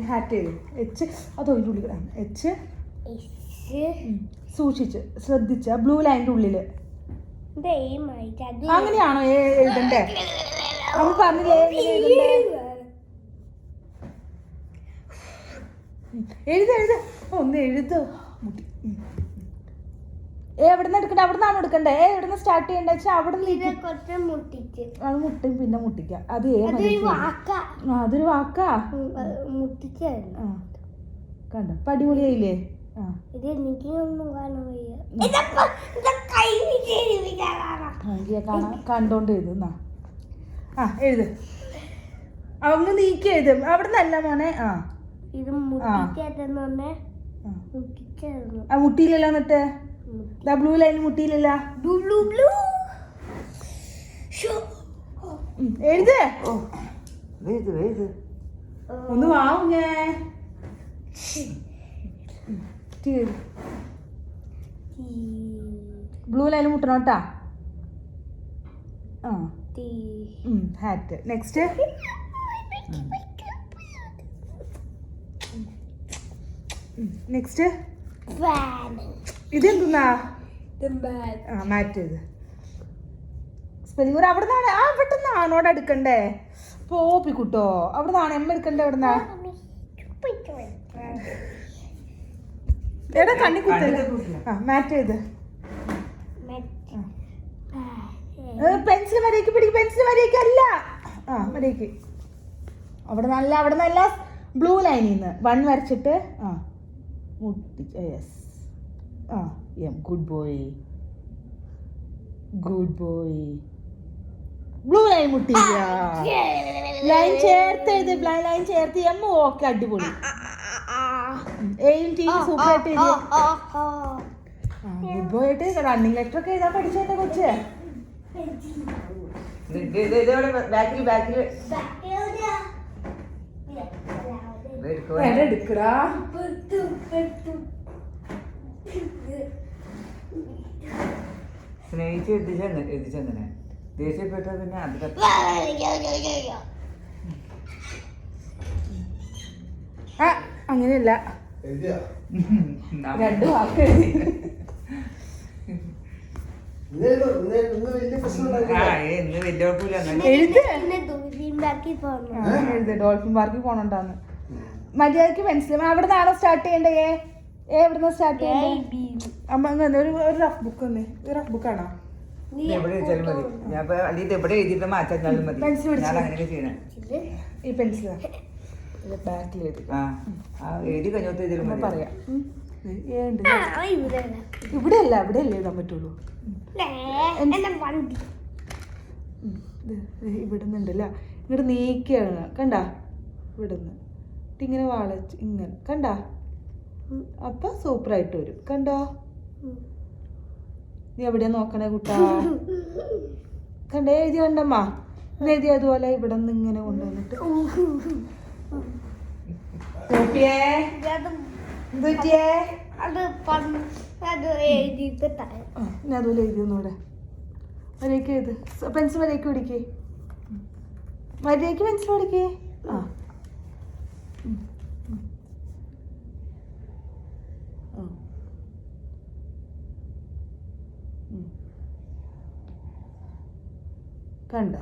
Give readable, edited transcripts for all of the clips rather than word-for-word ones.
Hat ചെയ്ത് H അത് ഒരു ഉള്ളിൽ എച്ച് സൂക്ഷിച്ച് ശ്രദ്ധിച്ച ബ്ലൂ ലൈനിന്റെ ഉള്ളില് അങ്ങനെയാണോ എഴുതണ്ടേ? നമ്മൾ പറഞ്ഞില്ലേ എഴുത ഒന്ന് എഴുത് മുട്ടി. എവിടുന്ന് എടുക്കണ്ടേ? അവിടെ നിന്നാണ് എടുക്കണ്ടേ? എവിടുന്ന് സ്റ്റാർട്ട് ചെയ്യണ്ട വെച്ചാൽ അവിടെ അത് മുട്ടും പിന്നെ മുട്ടിക്കാം. അത് അതൊരു വാക്കാ കണ്ട പടിപൊളിയായില്ലേ? കണ്ടോണ്ട് എഴുതുന്നാ. എഴുത് അങ്ങ് നീക്കി എഴുത്. അവിടെ നല്ല മോനെ. മുട്ടിയില്ലല്ലോ എന്നിട്ട് ബ്ലൂ ലൈൻ മുട്ടിയില്ല. എഴുത് ഒന്ന് വാങ്ങേ. ബ്ലൂ ലൈൻ മുട്ടണം കേട്ടാ. ഹാറ്റ്. നെക്സ്റ്റ് നെക്സ്റ്റ് ഇതെന്തുന്നാ? മാറ്റ് ചെയ്ത് സ്പെല്ലിംഗ് കൂടെ അവിടെ നിന്നാണ്. പെട്ടെന്ന് ആണോടെ എടുക്കണ്ടേ? പോപ്പിക്കുട്ടോ അവിടെ നിന്നാണ് എമ്മ എടുക്കണ്ടേ? എവിടുന്നാ എടാ കണ്ണി കുത്തല്ലേ? മാറ്റ് ചെയ്ത് പെൻസിൽ വരയ്ക്ക് പിടിക്കും. പെൻസിൽ വരയ്ക്കല്ല വരയ്ക്ക്. അവിടെ നല്ല ബ്ലൂ ലൈനിൽ നിന്ന് 1 വരച്ചിട്ട് മുട്ടിച്ച്. Yes good boy blue line മുട്ടില്ല. ലൈൻ ചേർത്ത് എഴുതി. ലൈൻ ചേർത്ത് എം. ഓക്കെ അടിപൊളി. എയും ടീം സൂപ്പർ ആയിട്ട് എഴുതി. ഗുഡ് ബോയ് ആയിട്ട് റണ്ണിങ് ലെറ്റർ ഒക്കെ എഴുതാൻ പഠിച്ചേട്ടെ കൊച്ചേ. എടുക്കടാ. സ്നേഹിച്ച് എഴുതിച്ചെങ്ങനെ ദേഷ്യപ്പെട്ട പിന്നെ അത് അങ്ങനെയല്ല. 2 വാക്ക് എഴുതി. ഡോൾഫിൻ പാർക്കിൽ പോണുണ്ടാന്ന്. മര്യാദക്ക് പെൻസിൽ അവിടെ നിന്നാണോ സ്റ്റാർട്ട് ചെയ്യണ്ടേ? എവിടുന്ന സ്റ്റാർട്ട് ചെയ്യണ്ടേ? അമ്മ ഒരു റഫ് ബുക്ക് ഒന്ന്. റഫ് ബുക്കാണോ? ഈ പെൻസിൽ ബാക്കിൽ എഴുതി കഴിഞ്ഞ പറയാം. ഇവിടെ അല്ല എഴുതാൻ പറ്റുള്ളൂ. ഇവിടുന്നുണ്ടല്ല ഇങ്ങോട്ട് നീക്കിയാണ് കണ്ട. ഇവിടുന്ന് ഇങ്ങനെ വളച്ച് ഇങ്ങനെ കണ്ട. അപ്പൊ സൂപ്പറായിട്ട് വരും. കണ്ടോ? നീ എവിടെയാ നോക്കണേ കുട്ടാ? കണ്ടേ എഴുതി കണ്ടമ്മ. എഴുതി അതുപോലെ ഇവിടെ നിന്ന് ഇങ്ങനെ കൊണ്ടുവന്നിട്ട് അതുപോലെ എഴുതി ഒന്നൂടെ. മര്യാദക്ക് എഴുത്. പെൻസിൽ മര്യാദക്ക് പിടിക്കേ. മര്യാദക്ക് പെൻസിൽ പിടിക്കേ. കണ്ട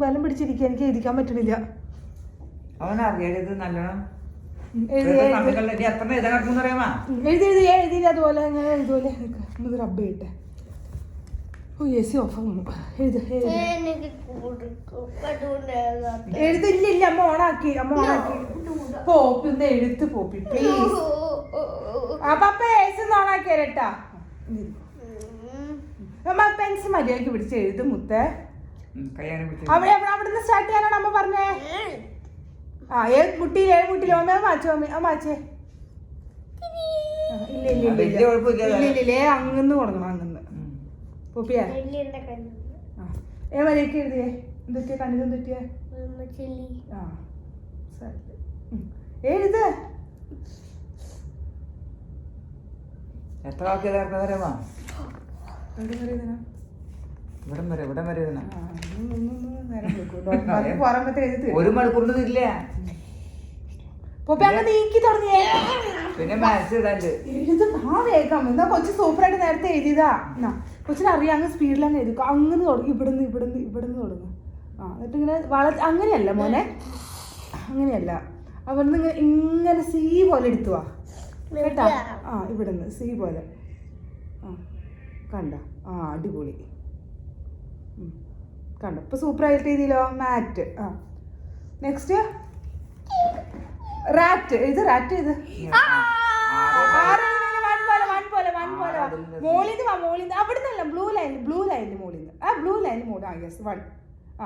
ബലം പിടിച്ചിരിക്കുക. എനിക്ക് എഴുതിക്കാൻ പറ്റണില്ല. അവനറിയാത് നല്ലോണം എഴുതി അതുപോലെ അങ്ങനെ ഇതുപോലെ റബ്ബ് ചെയ്യട്ടെ. ഓ എ സി ഓഫ് എഴുതില്ല. അമ്മ ഓണാക്കി. പോപ്പി ഒന്ന് എഴുത്ത് പോപ്പി പ്ലീസ്. പപ്പ എസ് ഒന്ന് ഓണാക്കി തരട്ടാ. അമ്മ പെൻസിൽ മര്യാദക്ക് പിടിച്ച് എഴുത് മുത്തേ. അവിടുന്ന് സ്റ്റാർട്ട് ചെയ്യാനാണ് അമ്മ പറഞ്ഞേ. മുട്ടിയില്ലേ അമ്മ മാച്ചേ. ഇല്ലേ അങ്ങന്ന് കൊടുക്കണം. അങ്ങന്ന് പോപ്പിയാ മര്യാദക്ക് എഴുതിയേ. എന്തൊക്കെയാ കണ്ണിന് എന്തൊക്കെയാ? എഴുത്. എത്ര വാക്ക് എവിടെ വരെ എഴുതണം? ഇവിടം വരെ എഴുതണം. ആ, നേരം വെക്കും. ഡോക്ടർമാർക്ക് പോരാൻ എഴുതി തരും. 1 മണിക്കൂറിന് തരില്ല. പൊപ്പി അങ്ങ് നീക്കി തുടങ്ങിയേ. പിന്നെ മാത്സ് ഇടാണ്ട്. എഴുതും ആ വേഗം. എന്താ കൊച്ചു സൂപ്പറായിട്ട് നേരത്തെ എഴുതിയതാ. എന്നാ കൊച്ചിന് അറിയാം അങ്ങ് സ്പീഡിൽ അങ്ങ് എഴുതും. അങ്ങനെ തുടങ്ങും. ഇവിടുന്ന് തുടങ്ങും. ആ എന്നിട്ട് ഇങ്ങനെ അങ്ങനെയല്ല മോനെ, അങ്ങനെയല്ല. അവിടുന്ന് ഇങ്ങനെ സി പോലെ എടുത്തുവാ കേട്ടാ. ആ ഇവിടുന്ന് സി പോലെ. ആ കണ്ട. ആ അടിപൊളി. കണ്ട ഇപ്പൊ സൂപ്പറായിട്ട് എഴുതിയല്ലോ മാറ്റ്. ആ നെക്സ്റ്റ് റാറ്റ്. ഇത് റാറ്റ് ഇത് മോളിന്ന് വാ. മോളിന്ന് അവിടുന്നല്ല, ബ്ലൂ ലൈനിൽ മോളിന്ന്. ആ ബ്ലൂ ലൈനിൽ മോഡ്. ആ യെസ് 1. ആ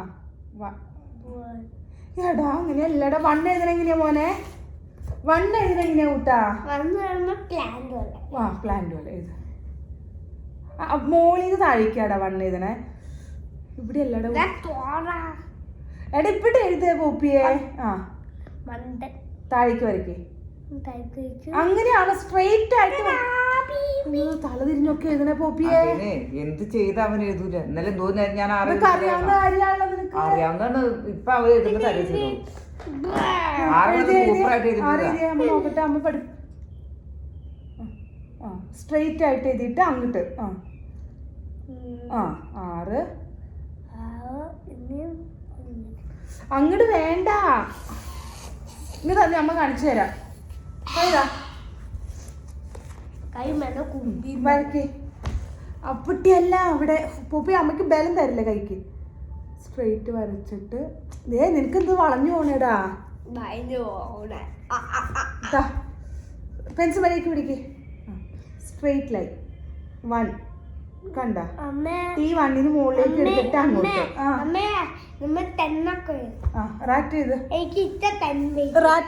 എടാ അങ്ങനെയല്ലടാ. 1 എഴുതണ എങ്ങനെയാ മോനെ? 1 എഴുതണ എങ്ങനെയാ കൂട്ടാ? ആ പ്ലാന്റ് പോലെ എഴുത. മോളിന്ന് താഴേക്കാടാ 1 എഴുതണേ. ഇവിടെ അല്ലടാ. എടാ ഇവിടെ എഴുതേ പോപ്പിയെ. ആ താഴേക്ക് വരയ്ക്കേ. അങ്ങനെയാണ് സ്ട്രെയിറ്റ് ആയിട്ട്. തല തിരിഞ്ഞൊക്കെ എഴുതണേ പോപ്പിയെ. എന്ത് ചെയ്ത അവൻ എഴുതൂല. ഇന്നലെ ഞാൻ അറിയാവുന്ന കാര്യമാണല്ലോ നിനക്ക്. അറിയാവുന്നതാണ്. ഇപ്പൊ അവൻ എഴുതുന്ന കാര്യം ചെയ്തു. അമ്മ നോക്കട്ടെ. അമ്മ പഠി. ആ സ്ട്രെയിറ്റ് ആയിട്ട് എഴുതിയിട്ട് അങ്ങോട്ട്. ആ 6 അങ്ങോട്ട് വേണ്ട. ഇങ്ങ് തന്നെ അമ്മ കാണിച്ചു തരാം. വരയ്ക്ക്. അപ്പട്ടിയല്ല അവിടെ പൂപ്പി അമ്മയ്ക്ക് ബലം തരില്ല കൈക്ക്. സ്ട്രെയിറ്റ് വരച്ചിട്ട് നിനക്ക് എന്ത് വളഞ്ഞു പോണേടാ. പെൻസിൽ വരയ്ക്ക് പിടിക്ക്. സ്ട്രെയിറ്റ് ലൈൻ 1 കണ്ട. ഈ 1ന് മുകളിലേക്ക് എടുത്തിട്ട് അങ്ങോട്ട്. റാറ്റ് ചെയ്ത് റാറ്റ്